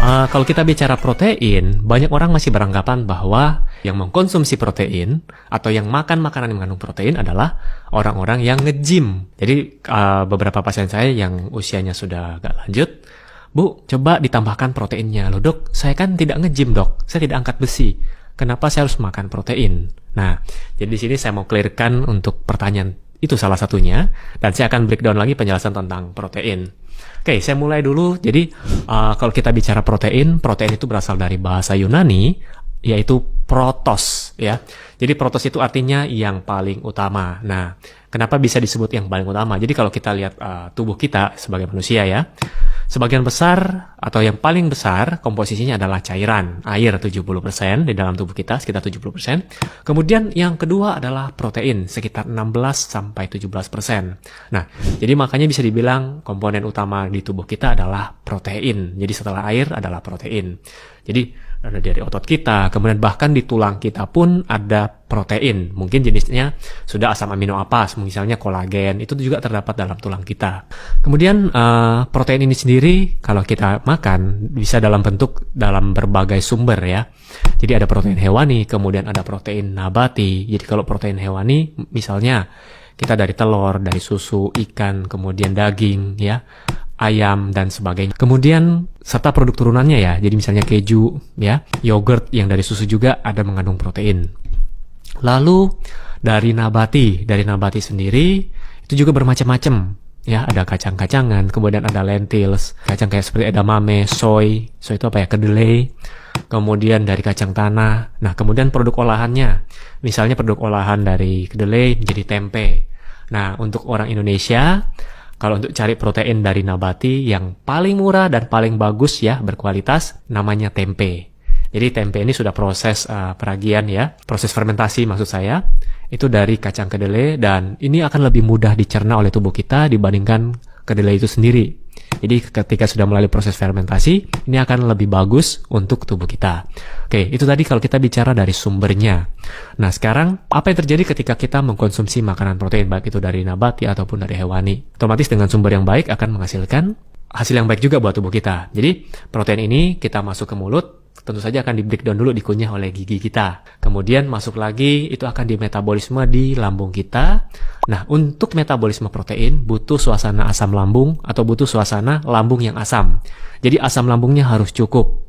Kalau kita bicara protein, banyak orang masih beranggapan bahwa yang mengkonsumsi protein atau yang makan makanan yang mengandung protein adalah orang-orang yang nge-gym. Jadi beberapa pasien saya yang usianya sudah agak lanjut, Bu, coba ditambahkan proteinnya. Loh dok, saya kan tidak nge-gym dok, saya tidak angkat besi. Kenapa saya harus makan protein? Nah, jadi di sini saya mau clearkan untuk pertanyaan itu salah satunya, dan saya akan breakdown lagi penjelasan tentang protein. Oke, saya mulai dulu. Jadi, kalau kita bicara protein itu berasal dari bahasa Yunani, yaitu protos, ya. Jadi protos itu artinya yang paling utama. Nah, kenapa bisa disebut yang paling utama? Jadi kalau kita lihat tubuh kita sebagai manusia, ya, sebagian besar atau yang paling besar komposisinya adalah cairan, air 70% di dalam tubuh kita, sekitar 70%. Kemudian yang kedua adalah protein, sekitar 16-17%. Nah, jadi makanya bisa dibilang komponen utama di tubuh kita adalah protein. Jadi setelah air adalah protein. Jadi ada dari otot kita, kemudian bahkan di tulang kita pun ada protein. Mungkin jenisnya sudah asam amino apa, misalnya kolagen, itu juga terdapat dalam tulang kita. Kemudian protein ini sendiri kalau kita makan bisa dalam berbagai sumber, ya. Jadi ada protein hewani, kemudian ada protein nabati. Jadi kalau protein hewani misalnya kita dari telur, dari susu, ikan, kemudian daging, ya, ayam dan sebagainya. Kemudian serta produk turunannya, ya. Jadi misalnya keju, ya, yogurt yang dari susu juga ada mengandung protein. Lalu dari nabati sendiri itu juga bermacam-macam, ya. Ada kacang-kacangan, kemudian ada lentils, kacang kayak seperti edamame, soy itu apa ya, kedelai. Kemudian dari kacang tanah. Nah, kemudian produk olahannya, misalnya produk olahan dari kedelai menjadi tempe. Nah, untuk orang Indonesia, kalau untuk cari protein dari nabati yang paling murah dan paling bagus, ya, berkualitas, namanya tempe. Jadi tempe ini sudah proses peragian, ya, proses fermentasi maksud saya, itu dari kacang kedelai, dan ini akan lebih mudah dicerna oleh tubuh kita dibandingkan kedelai itu sendiri. Jadi ketika sudah melalui proses fermentasi, ini akan lebih bagus untuk tubuh kita. Oke, itu tadi kalau kita bicara dari sumbernya. Nah, sekarang apa yang terjadi ketika kita mengkonsumsi makanan protein, baik itu dari nabati ataupun dari hewani? Otomatis dengan sumber yang baik akan menghasilkan hasil yang baik juga buat tubuh kita. Jadi protein ini kita masuk ke mulut, tentu saja akan di breakdown dulu, dikunyah oleh gigi kita. Kemudian masuk lagi, itu akan dimetabolisme di lambung kita. Nah, untuk metabolisme protein butuh suasana asam lambung atau butuh suasana lambung yang asam. Jadi asam lambungnya harus cukup.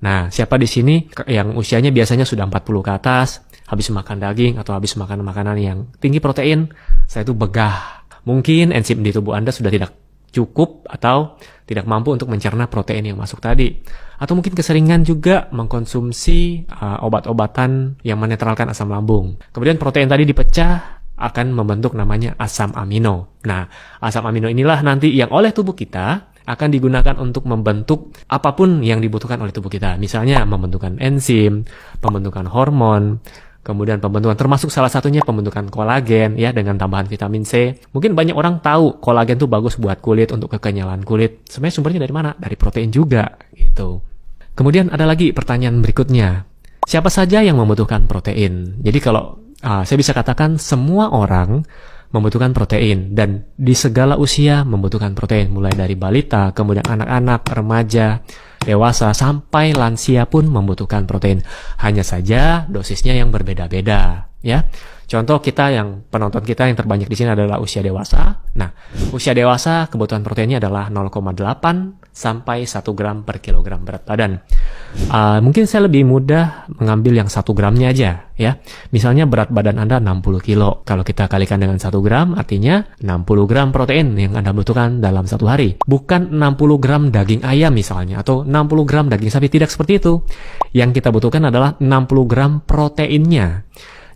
Nah, siapa di sini yang usianya biasanya sudah 40 ke atas, habis makan daging atau habis makan makanan yang tinggi protein, saya itu begah. Mungkin enzim di tubuh Anda sudah tidak cukup atau tidak mampu untuk mencerna protein yang masuk tadi. Atau mungkin keseringan juga mengkonsumsi obat-obatan yang menetralkan asam lambung. Kemudian protein tadi dipecah akan membentuk namanya asam amino. Nah, asam amino inilah nanti yang oleh tubuh kita akan digunakan untuk membentuk apapun yang dibutuhkan oleh tubuh kita. Misalnya membentukkan enzim, pembentukan hormon, kemudian pembentukan, termasuk salah satunya pembentukan kolagen, ya, dengan tambahan vitamin C. Mungkin banyak orang tahu kolagen itu bagus buat kulit, untuk kekenyalan kulit. Sebenarnya sumbernya dari mana? Dari protein juga, gitu. Kemudian ada lagi pertanyaan berikutnya. Siapa saja yang membutuhkan protein? Jadi kalau saya bisa katakan semua orang membutuhkan protein, dan di segala usia membutuhkan protein, mulai dari balita, kemudian anak-anak, remaja, dewasa, sampai lansia pun membutuhkan protein. Hanya saja dosisnya yang berbeda-beda, ya. Contoh penonton kita yang terbanyak di sini adalah usia dewasa. Nah, usia dewasa kebutuhan proteinnya adalah 0,8 sampai 1 gram per kilogram berat badan. Mungkin saya lebih mudah mengambil yang 1 gramnya aja, ya. Misalnya berat badan Anda 60 kilo. Kalau kita kalikan dengan 1 gram, artinya 60 gram protein yang Anda butuhkan dalam 1 hari. Bukan 60 gram daging ayam misalnya, atau 60 gram daging sapi, tidak seperti itu. Yang kita butuhkan adalah 60 gram proteinnya.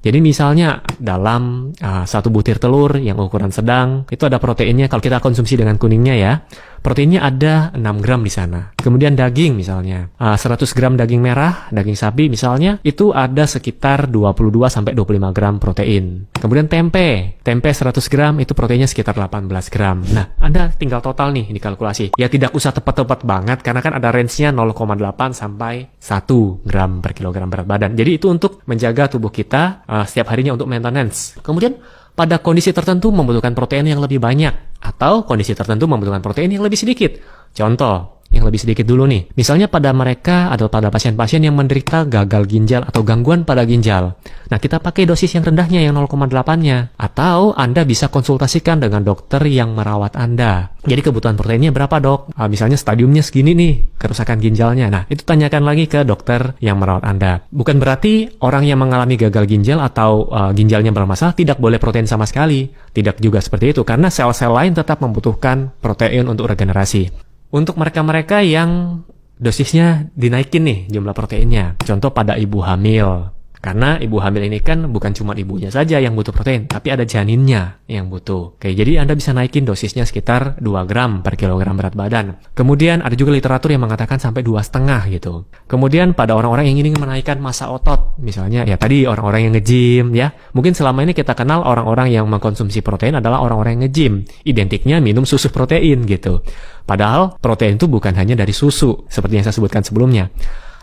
Jadi misalnya dalam 1 butir telur yang ukuran sedang, itu ada proteinnya, kalau kita konsumsi dengan kuningnya, ya, proteinnya ada 6 gram di sana. Kemudian daging misalnya, 100 gram daging merah, daging sapi misalnya, itu ada sekitar 22-25 gram protein. Kemudian tempe 100 gram, itu proteinnya sekitar 18 gram. Nah, Anda tinggal total nih dikalkulasi. Ya tidak usah tepat-tepat banget, karena kan ada range-nya 0,8 sampai 1 gram per kilogram berat badan. Jadi itu untuk menjaga tubuh kita setiap harinya untuk maintenance. Kemudian pada kondisi tertentu membutuhkan protein yang lebih banyak, atau kondisi tertentu membutuhkan protein yang lebih sedikit. Contoh, yang lebih sedikit dulu nih. Misalnya pada mereka atau pada pasien-pasien yang menderita gagal ginjal atau gangguan pada ginjal. Nah, kita pakai dosis yang rendahnya yang 0,8-nya. Atau Anda bisa konsultasikan dengan dokter yang merawat Anda. Jadi kebutuhan proteinnya berapa, dok? Misalnya stadiumnya segini nih, kerusakan ginjalnya. Nah, itu tanyakan lagi ke dokter yang merawat Anda. Bukan berarti orang yang mengalami gagal ginjal atau ginjalnya bermasalah tidak boleh protein sama sekali. Tidak juga seperti itu, karena sel-sel lain tetap membutuhkan protein untuk regenerasi. Untuk mereka-mereka yang dosisnya dinaikin nih jumlah proteinnya. Contoh pada ibu hamil. Karena ibu hamil ini kan bukan cuma ibunya saja yang butuh protein, tapi ada janinnya yang butuh. Oke, jadi Anda bisa naikin dosisnya sekitar 2 gram per kilogram berat badan. Kemudian ada juga literatur yang mengatakan sampai 2,5 gitu. Kemudian pada orang-orang yang ingin menaikkan massa otot, misalnya ya tadi orang-orang yang nge-gym ya. Mungkin selama ini kita kenal orang-orang yang mengkonsumsi protein adalah orang-orang yang nge-gym. Identiknya minum susu protein gitu. Padahal protein itu bukan hanya dari susu, seperti yang saya sebutkan sebelumnya.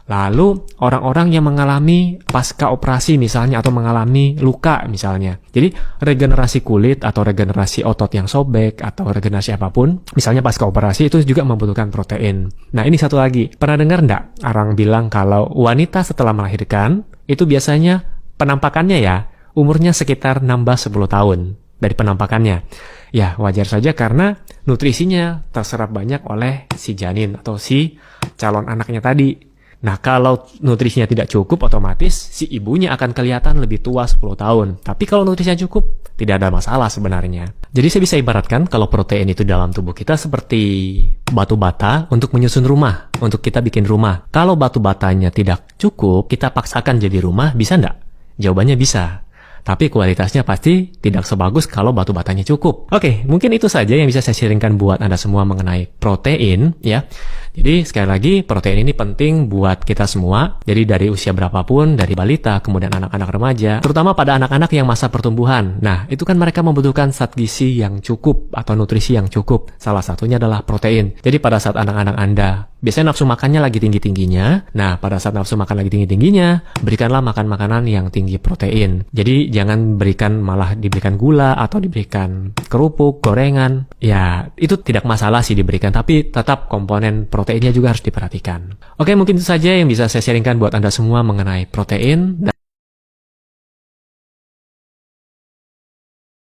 Lalu orang-orang yang mengalami pasca operasi misalnya atau mengalami luka misalnya. Jadi regenerasi kulit atau regenerasi otot yang sobek atau regenerasi apapun, misalnya pasca operasi itu juga membutuhkan protein. Nah, ini satu lagi. Pernah dengar nggak orang bilang kalau wanita setelah melahirkan itu biasanya penampakannya ya umurnya sekitar nambah 10 tahun dari penampakannya. Ya, wajar saja karena nutrisinya terserap banyak oleh si janin atau si calon anaknya tadi. Nah, kalau nutrisinya tidak cukup, otomatis si ibunya akan kelihatan lebih tua 10 tahun. Tapi kalau nutrisinya cukup, tidak ada masalah sebenarnya. Jadi saya bisa ibaratkan kalau protein itu dalam tubuh kita seperti batu bata untuk menyusun rumah, untuk kita bikin rumah. Kalau batu batanya tidak cukup, kita paksakan jadi rumah, bisa nggak? Jawabannya bisa. Tapi kualitasnya pasti tidak sebagus kalau batu batanya cukup. Oke, mungkin itu saja yang bisa saya sharingkan buat Anda semua mengenai protein ya. Jadi sekali lagi protein ini penting buat kita semua. Jadi dari usia berapapun, dari balita, kemudian anak-anak remaja, terutama pada anak-anak yang masa pertumbuhan. Nah, itu kan mereka membutuhkan zat gizi yang cukup atau nutrisi yang cukup. Salah satunya adalah protein. Jadi pada saat anak-anak Anda biasanya nafsu makannya lagi tinggi-tingginya. Nah, pada saat nafsu makan lagi tinggi-tingginya, berikanlah makan makanan yang tinggi protein. Jadi jangan malah diberikan gula atau diberikan kerupuk, gorengan. Ya, itu tidak masalah sih diberikan, tapi tetap komponen proteinnya juga harus diperhatikan. Oke, mungkin itu saja yang bisa saya sharingkan buat Anda semua mengenai protein.